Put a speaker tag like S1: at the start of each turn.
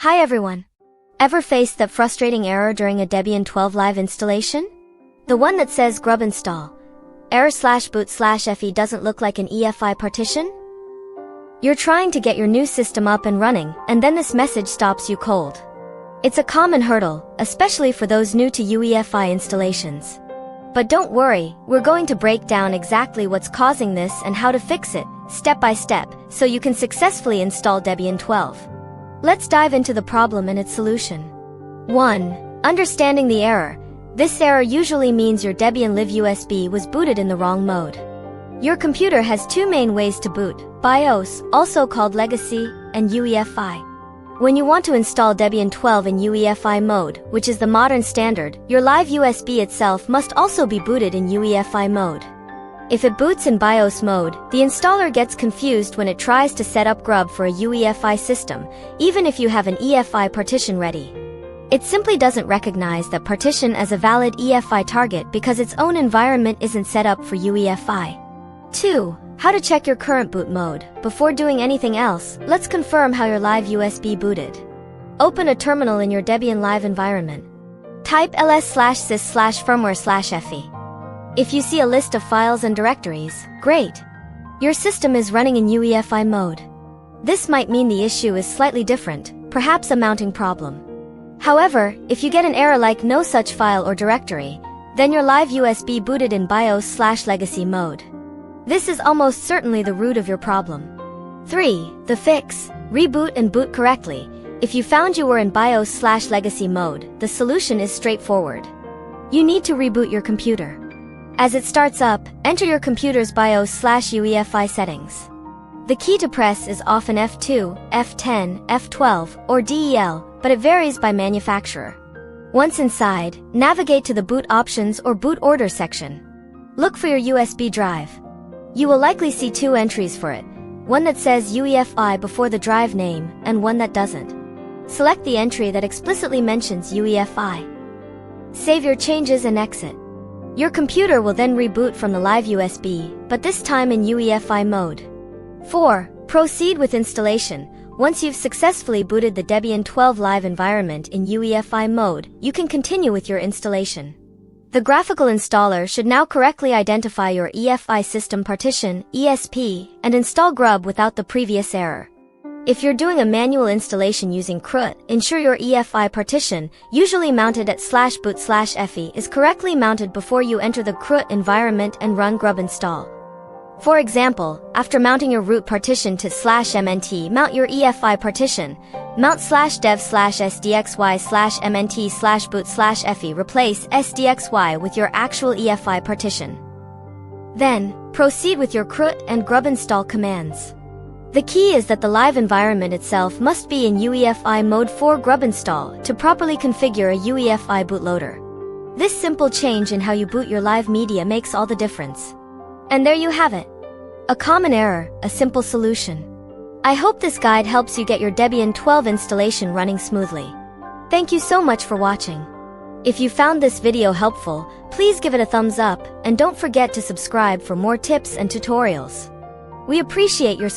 S1: Hi everyone. Ever faced that frustrating error during a Debian 12 live installation? The one that says grub-install. Error/boot/FE doesn't look like an EFI partition? You're trying to get your new system up and running, and then this message stops you cold. It's a common hurdle, especially for those new to UEFI installations. But don't worry, we're going to break down exactly what's causing this and how to fix it, step by step, so you can successfully install Debian 12. Let's dive into the problem and its solution. 1. Understanding the error. This error usually means your Debian Live USB was booted in the wrong mode. Your computer has two main ways to boot: BIOS, also called Legacy, and UEFI. When you want to install Debian 12 in UEFI mode, which is the modern standard, your live USB itself must also be booted in UEFI mode. If it boots in BIOS mode, the installer gets confused when it tries to set up grub for a UEFI system, even if you have an EFI partition ready. It simply doesn't recognize that partition as a valid EFI target because its own environment isn't set up for UEFI. 2. How to check your current boot mode. Before doing anything else, let's confirm how your live USB booted. Open a terminal in your Debian live environment. Type ls/sys/firmware/fe. If you see a list of files and directories, great! Your system is running in UEFI mode. This might mean the issue is slightly different, perhaps a mounting problem. However, if you get an error like no such file or directory, then your live USB booted in BIOS/legacy mode. This is almost certainly the root of your problem. 3. The fix. Reboot and boot correctly. If you found you were in BIOS/legacy mode, the solution is straightforward. You need to reboot your computer. As it starts up, enter your computer's BIOS/UEFI settings. The key to press is often F2, F10, F12, or DEL, but it varies by manufacturer. Once inside, navigate to the boot options or boot order section. Look for your USB drive. You will likely see two entries for it, one that says UEFI before the drive name, and one that doesn't. Select the entry that explicitly mentions UEFI. Save your changes and exit. Your computer will then reboot from the live USB, but this time in UEFI mode. 4. Proceed with installation. Once you've successfully booted the Debian 12 live environment in UEFI mode, you can continue with your installation. The graphical installer should now correctly identify your EFI System Partition, ESP, and install grub without the previous error. If you're doing a manual installation using chroot, ensure your EFI partition, usually mounted at /boot/FE, is correctly mounted before you enter the chroot environment and run grub-install. For example, after mounting your root partition to /mnt, mount your EFI partition. Mount /dev/sdxy/mnt/boot/FE. Replace sdxy with your actual EFI partition. Then, proceed with your chroot and grub-install commands. The key is that the live environment itself must be in UEFI mode for grub-install to properly configure a UEFI bootloader. This simple change in how you boot your live media makes all the difference. And there you have it. A common error, a simple solution. I hope this guide helps you get your Debian 12 installation running smoothly. Thank you so much for watching. If you found this video helpful, please give it a thumbs up, and don't forget to subscribe for more tips and tutorials. We appreciate your support.